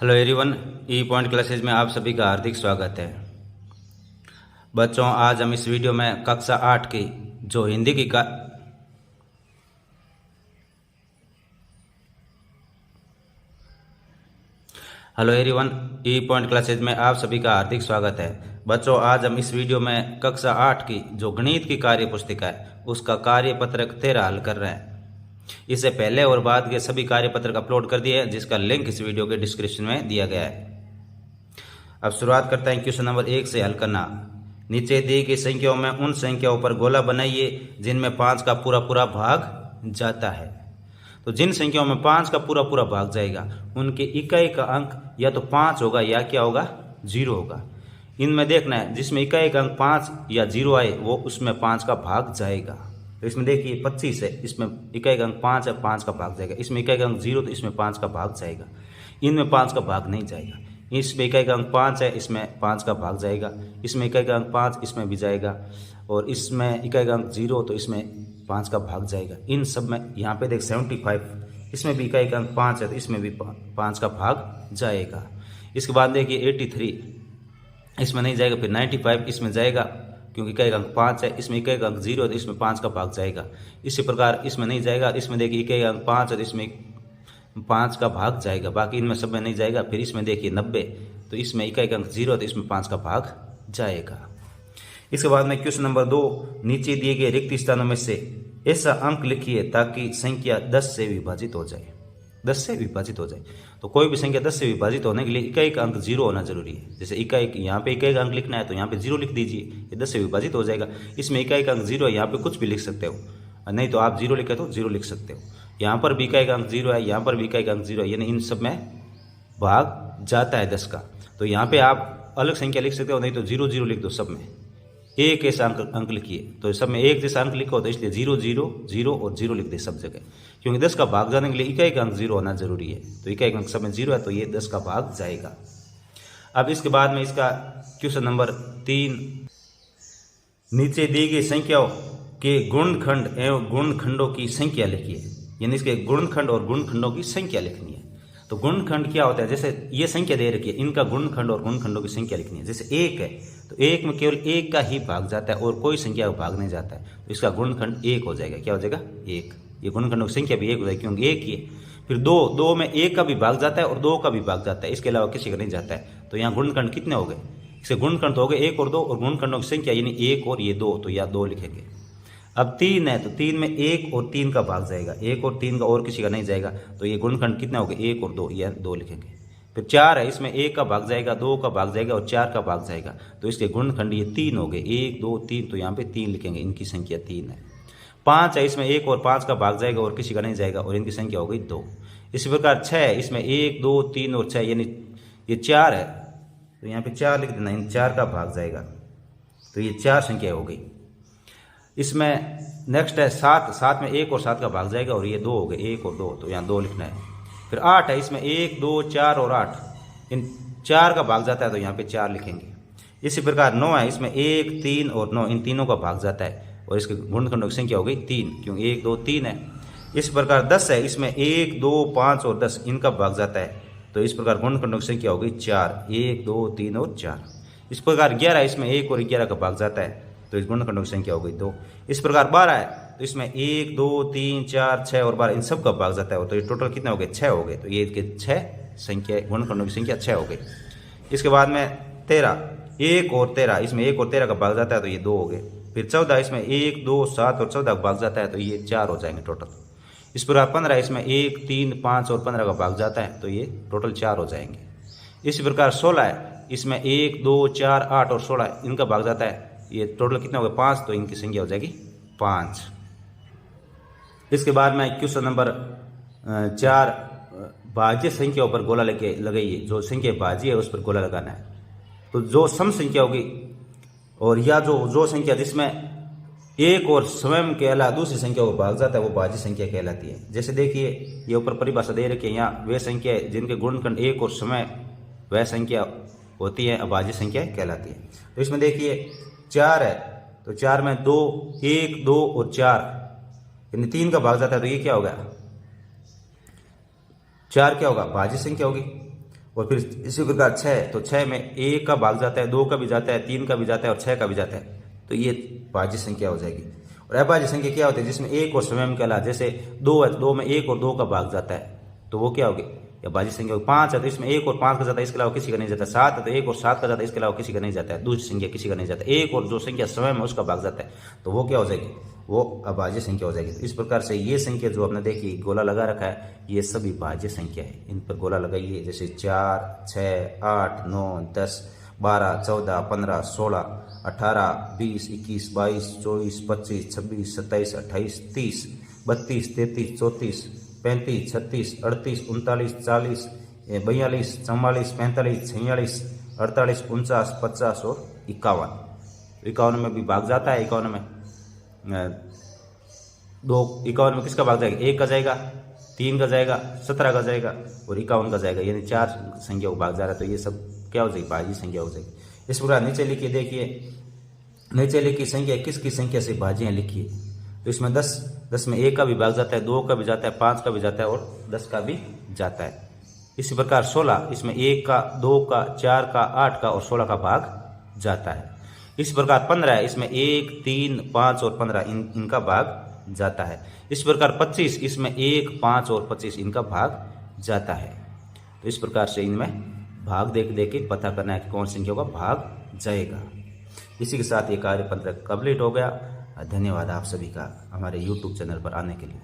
Hello everyone, ई point classes में आप सभी का हार्दिक स्वागत है। बच्चों, आज हम इस वीडियो में कक्षा 8 की जो हिंदी की हेलो एवरीवन, ई पॉइंट क्लासेज में आप सभी का हार्दिक स्वागत है। बच्चों, आज हम इस वीडियो में कक्षा 8 की जो गणित की कार्य पुस्तिका है उसका कार्य पत्रक 13 हल कर रहे हैं। इससे पहले और बाद के सभी कार्य पत्रक अपलोड कर दिए हैं, जिसका लिंक इस वीडियो के डिस्क्रिप्शन में दिया गया है। अब शुरुआत करते हैं क्वेश्चन नंबर 1 से हल करना। नीचे दी गई संख्याओं में उन संख्याओं पर गोला बनाइए जिनमें 5 का पूरा पूरा भाग जाता है। तो जिन संख्याओं में 5 का पूरा पूरा भाग जाएगा उनके इकाई का अंक या तो 5 होगा या क्या होगा, 0 होगा। इनमें देखना है जिसमें इकाई का अंक 5 या 0 आए वो उसमें 5 का भाग जाएगा। तो इसमें देखिए 25 है, इसमें इकाई का अंक 5 है, 5 का भाग जाएगा। इसमें इकाई का अंक 0 तो इसमें 5 का भाग जाएगा। इनमें 5 का भाग नहीं जाएगा। इसमें इकाई का अंक 5 है, इसमें 5 का भाग जाएगा। इसमें इकाई का अंक 5 इसमें भी जाएगा, और इसमें इकाई का अंक 0 तो इसमें 5 का भाग जाएगा। इन सब में यहाँ पे देख 75, इसमें भी इकाई का अंक 5 है तो इसमें भी 5 का भाग जाएगा। इसके बाद देखिए 83, इसमें नहीं जाएगा। फिर 95 इसमें जाएगा क्योंकि इकाई का अंक 5 है, इसमें इकाई का अंक 0 है तो इसमें 5 का भाग जाएगा। इसी प्रकार इसमें नहीं जाएगा। इसमें देखिए इकाई का अंक 5 है तो इसमें 5 का भाग जाएगा, बाकी इनमें सब में नहीं जाएगा। फिर इसमें देखिए 90, तो इसमें इकाई का अंक 0 है तो इसमें 5 का भाग जाएगा। इसके बाद में क्वेश्चन नंबर 2, नीचे दिए गए रिक्त स्थानों में से ऐसा अंक लिखिए ताकि संख्या 10 से विभाजित हो जाए। 10 से विभाजित हो जाए तो कोई भी संख्या 10 से विभाजित होने के लिए इकाई का अंक 0 होना जरूरी है। जैसे इकाई, यहाँ पे इकाई का अंक लिखना है तो यहाँ पे 0 लिख दीजिए, ये 10 से विभाजित हो जाएगा। इसमें इकाई का अंक 0 है, यहाँ पे कुछ भी लिख सकते हो, नहीं तो आप 0 लिखे तो 0 लिख सकते हो। यहाँ पर भी इकाई का अंक 0 है, यहाँ पर भी इकाई का अंक 0 है, यानी इन सब में भाग जाता है 10 का। तो यहाँ पे आप अलग संख्या लिख सकते हो, नहीं तो 0 0 लिख दो। सब में एक ऐसा अंक लिखिए, तो सब में एक जैसा अंक लिखो, तो इसलिए 0 0 0 और 0 लिख दे सब जगह, क्योंकि 10 का भाग जाने के लिए इकाई का अंक 0 होना जरूरी है। तो इकाई का अंक सब में 0 है तो ये 10 का भाग जाएगा। अब इसके बाद में इसका क्वेश्चन नंबर 3, नीचे दी गई संख्याओं के गुणनखंड एवं गुणनखंडों की संख्या लिखिए, यानी इसके गुणनखंड और गुणनखंडों की संख्या लिखनी है। तो गुणनखंड क्या होता है, जैसे ये संख्या दे रखी है, इनका गुणनखंड और गुणनखंडों की संख्या लिखनी है। जैसे 1 है तो 1 में केवल 1 का ही भाग जाता है और कोई संख्या का भाग नहीं जाता है, तो इसका गुणनखंड 1 हो जाएगा। क्या हो जाएगा, 1। ये गुणनखंडों की संख्या भी 1 हो जाएगी क्योंकि 1 ही है। फिर 2 में 1 का भी भाग जाता है और 2 का भी भाग जाता है, इसके अलावा किसी का नहीं जाता है। तो यहाँ गुणनखंड कितने हो गए, इसके गुणनखंड तो हो गए 1 और 2, और गुणनखंडों की संख्या यानी 1 और ये 2, तो यह 2 लिखेंगे। अब 3 है तो 3 में 1 और 3 का भाग जाएगा, 1 और 3 का और किसी का नहीं जाएगा, तो ये गुणनखंड कितने हो गए, 1 और 2, यह 2 लिखेंगे। फिर 4 है, इसमें 1 का भाग जाएगा, 2 का भाग जाएगा और 4 का भाग जाएगा, तो इसके गुणनखंड ये 3 हो गए, 1 2 3, तो यहाँ पे 3 लिखेंगे, इनकी संख्या 3 है। 5 है, इसमें 1 और 5 का भाग जाएगा और किसी का नहीं जाएगा, और इनकी संख्या हो गई 2। इसी प्रकार 6 है, इसमें 1 2 3 और 6, यानी ये 4 है तो यहाँ पे 4 लिख देना, इन 4 का भाग जाएगा, तो ये 4 संख्या हो गई। इसमें नेक्स्ट है 7 में 1 और 7 का भाग जाएगा और ये 2 हो गए, 1 और 2, तो यहाँ 2 लिखना है। फिर 8 है, इसमें 1 2 4 और 8, इन 4 का भाग जाता है तो यहाँ पे 4 लिखेंगे। इसी प्रकार 9 है, इसमें 1 3 और 9, इन तीनों का भाग जाता है और इसके गुणनखंडों की संख्या हो गई 3, क्योंकि 1 2 3 है। इस प्रकार 10 है, इसमें 1 2 5 और 10, इनका भाग जाता है, तो इस प्रकार गुणनखंडों की संख्या हो गई 4, 1 2 3 और 4। इस प्रकार 11 है, इसमें 1 और 11 का भाग जाता है, तो इस गुणनखंडों की संख्या हो गई 2। इस प्रकार 12 है, तो इसमें 1 2 3 4 6 और 12, इन सब का भाग जाता है, तो ये टोटल कितने हो गए, 6 हो गए। तो ये इसके 6 संख्या, गुणनखंडों की संख्या 6 हो गई। इसके बाद में 13, 1 और 13, इसमें 1 और 13 का भाग जाता है तो ये 2 हो गए। फिर 14, इसमें 1 2 7 और 14 का भाग जाता है तो ये 4 हो जाएंगे टोटल। इस प्रकार 15, इसमें 1 3 5 और 15 का भाग जाता है तो ये टोटल 4 हो जाएंगे। इसी प्रकार 16 है, इसमें 1 2 4 8 और 16, इनका भाग जाता है, ये टोटल कितना हो गया, 5, तो इनकी संख्या हो जाएगी 5। इसके बाद में क्वेश्चन नंबर 4, भाज्य संख्याओं पर गोला लेके लगाइए। जो संख्या भाज्य है उस पर गोला लगाना है। तो जो सम संख्या होगी और या जो संख्या जिसमें एक और स्वयं के अलावा दूसरी संख्या को भाग जाता है वो भाज्य संख्या कहलाती है। जैसे देखिए ये ऊपर परिभाषा दे रखी है, यहाँ वे संख्या जिनके गुणनखंड 1 और समय वह संख्या होती है अभाज्य संख्या कहलाती है। तो इसमें देखिए 4 है, तो 4 में 2 1 2 और 4, यानी 3 का भाग जाता है, तो ये क्या होगा, 4 क्या होगा, भाज्य संख्या होगी। और फिर इसी प्रकार 6, तो 6 में 1 का भाग जाता है, 2 का भी जाता है, 3 का भी जाता है और 6 का भी जाता है, तो ये भाज्य संख्या हो जाएगी। और अभाज्य संख्या क्या होती है, जिसमें 1 और स्वयं के अलावा, जैसे 2 है तो 2 में 1 और 2 का भाग जाता है, तो वो क्या होगी, या भाज्य संख्या होगी। 5 है तो इसमें 1 और 5 का जाता है, इसके अलावा किसी का नहीं जाता। 7 है तो 1 और 7 का जाता है, इसके अलावा किसी का नहीं जाता है, दूसरी संख्या किसी का नहीं जाता। 1 और जो संख्या स्वयं है उसका भाग जाता है, तो वो क्या हो जाएगी, वो अभाज्य संख्या हो जाएगी। तो इस प्रकार से ये संख्या जो आपने देखी गोला लगा रखा है, ये सभी भाज्य संख्या है, इन पर गोला लगाइए। जैसे 4, 6, 8, 9, 10, 12, 14, 15, 16, 18, 20, 21, 22, 24, 25, 26, 27, 28, 30, 32, 33, 34, 35, 36, 38, 39, 40, 42, 44, 45, 46, 48, 49, 50 और 51। 51 में भी भाग जाता है। 51 में 51 में किसका भाग जाएगा, 1 का जाएगा, 3 का जाएगा, 17 का जाएगा और 51 का जाएगा, यानी 4 संख्या को भाग जा रहा है। तो ये सब क्या हो जाएगी, भाज्य संख्या हो जाएगी। इस प्रकार नीचे लिखिए, देखिए नीचे लिखी संख्या किसकी संख्या से भाज्य हैं लिखिए। तो इसमें 10 में 1 का भी भाग जाता है, 2 का भी जाता है, 5 का भी जाता है और 10 का भी जाता है। इसी प्रकार 16, इसमें 1 का, 2 का, 4 का, 8 का और 16 का भाग जाता है। इस प्रकार 15 है, इसमें 1, 3, 5 और 15 इनका भाग जाता है। इस प्रकार 25, इसमें 1, 5 और 25 इनका भाग जाता है। तो इस प्रकार से इनमें भाग देख के पता करना है कि कौन संख्या का भाग जाएगा। इसी के साथ ये कार्यपत्र कंप्लीट हो गया। धन्यवाद आप सभी का हमारे YouTube चैनल पर आने के लिए।